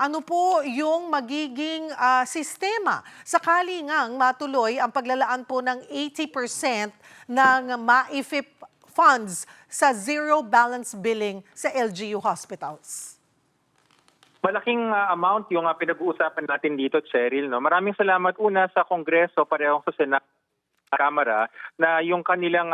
Ano po yung magiging sistema sakali ngang matuloy ang paglalaan po ng 80% ng MAIFIP funds sa zero balance billing sa LGU hospitals? Malaking amount yung pinag-uusapan natin dito, Cheryl. No? Maraming salamat una sa Kongreso, parehong sa Senado, Kamara, na yung kanilang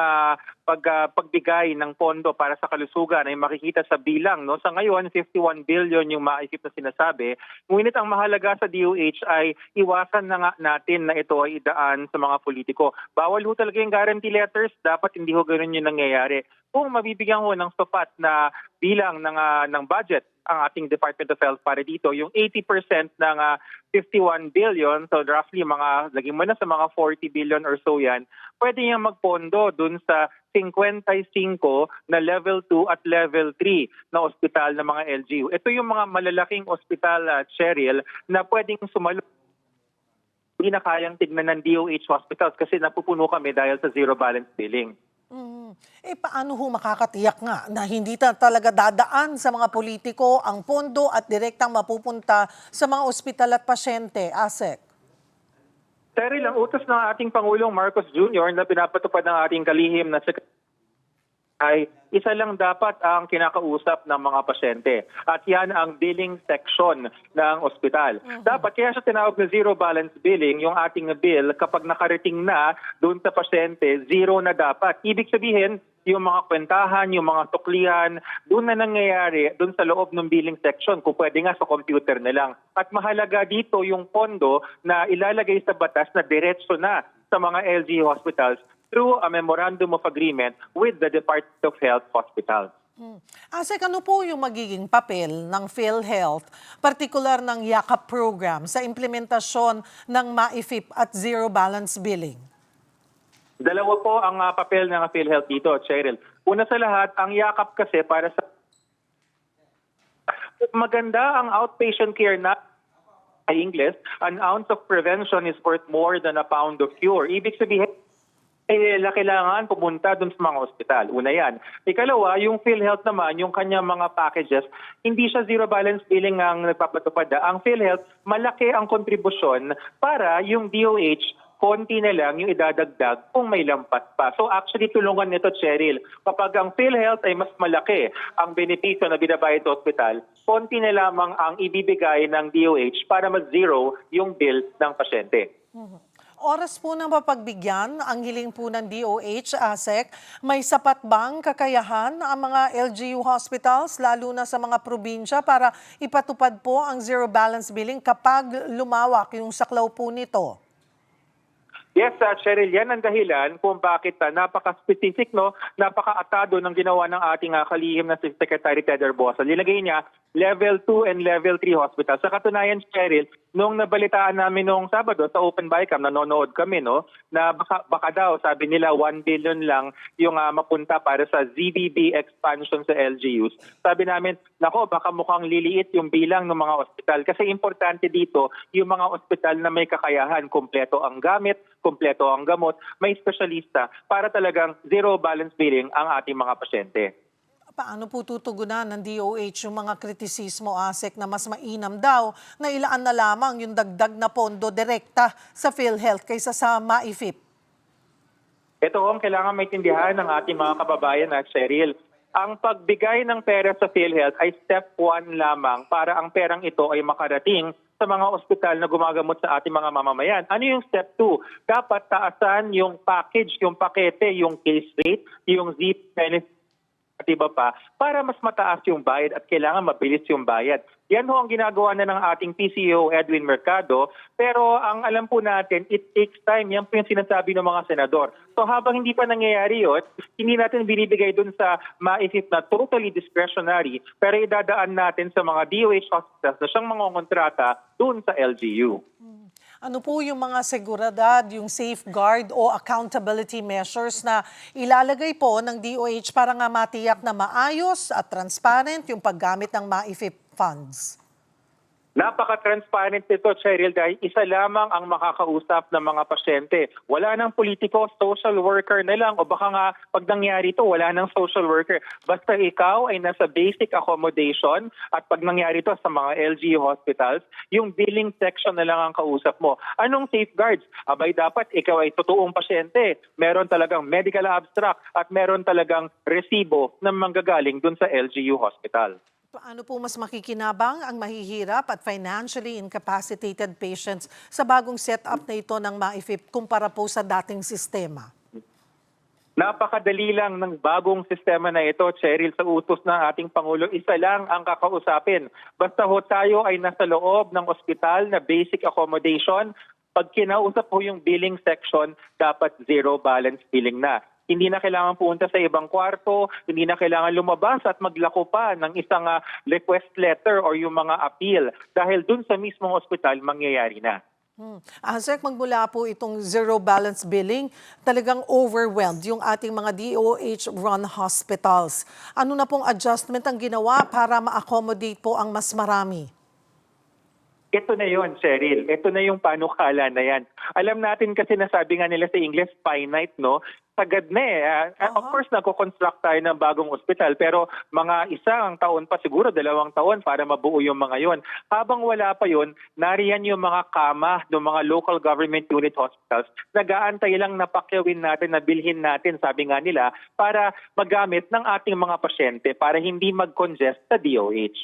pagbigay ng pondo para sa kalusugan ay makikita sa bilang. No? Sa ngayon, 51 billion yung maisip na sinasabi. Ngunit ang mahalaga sa DOH ay iwasan na nga natin na ito ay idaan sa mga politiko. Bawal ho talaga yung guarantee letters, dapat hindi ho ganun yung nangyayari. Kung mabibigyan ho ng sapat na bilang ng budget ang ating Department of Health para dito, yung 80% ng 51 billion, so roughly laging mo na sa mga 40 billion or so yan, pwede niyang magpondo dun sa 55 na level 2 at level 3 na ospital ng mga LGU. Ito yung mga malalaking ospital, Cheryl, na pwedeng sumalo. Hindi na kayang tignan ng DOH hospitals kasi napupuno kami dahil sa zero balance billing. Paano ho makakatiyak nga na hindi talaga dadaan sa mga politiko ang pondo at direktang mapupunta sa mga ospital at pasyente, ASEC? Cheryl, ang utos ng ating Pangulong Marcos Jr. na pinapatupad ng ating kalihim na ay isa lang dapat ang kinakausap ng mga pasyente. At yan ang billing section ng ospital. Dapat kaya siya tinawag na zero balance billing, yung ating bill kapag nakarating na doon sa pasyente, zero na dapat. Ibig sabihin, yung mga kwentahan, yung mga tuklihan, doon na nangyayari, doon sa loob ng billing section, kung pwede nga sa computer na lang. At mahalaga dito yung pondo na ilalagay sa batas na diretso na sa mga LG hospitals through a memorandum of agreement with the Department of Health hospitals. ASEC, ano po yung magiging papel ng PhilHealth, partikular ng YAKAP program sa implementasyon ng MAIFIP at zero balance billing? Dalawa po ang papel ng PhilHealth dito, Cheryl. Una sa lahat, ang YAKAP kasi para sa maganda ang outpatient care na English, an ounce of prevention is worth more than a pound of cure. Ibig sabihin, kailangan pumunta dun sa mga ospital. Una yan. Ikalawa, yung PhilHealth naman, yung kanyang mga packages, hindi siya zero balance billing ang nagpapatupad. Ang PhilHealth, malaki ang kontribusyon para yung DOH, konti na lang yung idadagdag kung may lampas pa. So actually, tulungan nito, Cheryl. Kapag ang PhilHealth ay mas malaki ang benepisyo na binabayad sa ospital, konti na lamang ang ibibigay ng DOH para mag-zero yung bill ng pasyente. Oras po ng mapagbigyan, ang hiling po ng DOH, ASEC, may sapat bang kakayahan ang mga LGU hospitals, lalo na sa mga probinsya, para ipatupad po ang zero balance billing kapag lumawak yung saklaw po nito? Yes, Cheryl, yan ang dahilan kung bakit napaka-specific, no, napaka-atado ng ginawa ng ating kalihim na si Secretary Ted Herbosa. Nilagay niya level 2 and level 3 hospital. Sa katunayan, Cheryl, nung nabalitaan namin nung Sabado sa Open Bicam, nanonood kami, no, na baka daw, sabi nila, 1 billion lang yung mapunta para sa ZBB expansion sa LGUs. Sabi namin, nako, baka mukhang liliit yung bilang ng mga ospital. Kasi importante dito, yung mga ospital na may kakayahan, kompleto ang gamit, kompleto ang gamot, may espesyalista para talagang zero balance billing ang ating mga pasyente. Paano po tutugunan ng DOH yung mga kritisismo, ASEC, na mas mainam daw na ilaan na lamang yung dagdag na pondo direkta sa PhilHealth kaysa sa MAIFIP? Ito ang kailangan maintindihan ng ating mga kababayan at Cheryl. Ang pagbigay ng pera sa PhilHealth ay step 1 lamang para ang perang ito ay makarating sa mga ospital na gumagamot sa ating mga mamamayan. Ano yung step 2? Dapat taasan yung package, yung pakete, yung case rate, yung zip benefit at iba pa para mas mataas yung bayad at kailangan mabilis yung bayad. Yan ho ang ginagawa na ng ating PCO Edwin Mercado, pero ang alam po natin, it takes time. Yan po yung sinasabi ng mga senador. So habang hindi pa nangyayari yun, hindi natin binibigay dun sa MAIFIP na totally discretionary, pero idadaan natin sa mga DOH hospitals na siyang mangongontrata dun sa LGU. Ano po yung mga seguridad, yung safeguard o accountability measures na ilalagay po ng DOH para nga matiyak na maayos at transparent yung paggamit ng MAIFIP funds? Napaka-transparent nito, Cheryl, dahil isa lamang ang makakausap ng mga pasyente. Wala nang politiko, social worker na lang, o baka nga pag nangyari ito, wala nang social worker. Basta ikaw ay nasa basic accommodation at pag nangyari ito sa mga LGU hospitals, yung billing section na lang ang kausap mo. Anong safeguards? Abay, dapat ikaw ay totoong pasyente. Meron talagang medical abstract at meron talagang resibo na manggagaling dun sa LGU hospital. Paano po mas makikinabang ang mahihirap at financially incapacitated patients sa bagong setup na ito ng MAIFIP kumpara po sa dating sistema? Napakadali lang ng bagong sistema na ito, Cheryl, sa utos ng ating Pangulo. Isa lang ang kakausapin. Basta ho tayo ay nasa loob ng ospital na basic accommodation, pag kinausap po yung billing section, dapat zero balance billing na. Hindi na kailangan pumunta sa ibang kwarto, hindi na kailangan lumabas at maglako pa ng isang request letter or yung mga appeal. Dahil dun sa mismong ospital, mangyayari na. Sir, magmula po itong zero balance billing, talagang overwhelmed yung ating mga DOH-run hospitals. Ano na pong adjustment ang ginawa para ma-accommodate po ang mas marami? Ito na yon, Cheryl. Ito na yung panukala na yan. Alam natin kasi nasabi nga nila sa English, finite, no? Sagad na eh. Of course, nagko-construct tayo ng bagong ospital, pero mga isang taon pa, siguro 2 taon para mabuo yung mga yon. Habang wala pa yon, nariyan yung mga kama ng mga local government unit hospitals. Nag-aantay lang na pakyawin natin, na bilhin natin, sabi nga nila, para magamit ng ating mga pasyente para hindi mag-congest sa DOH.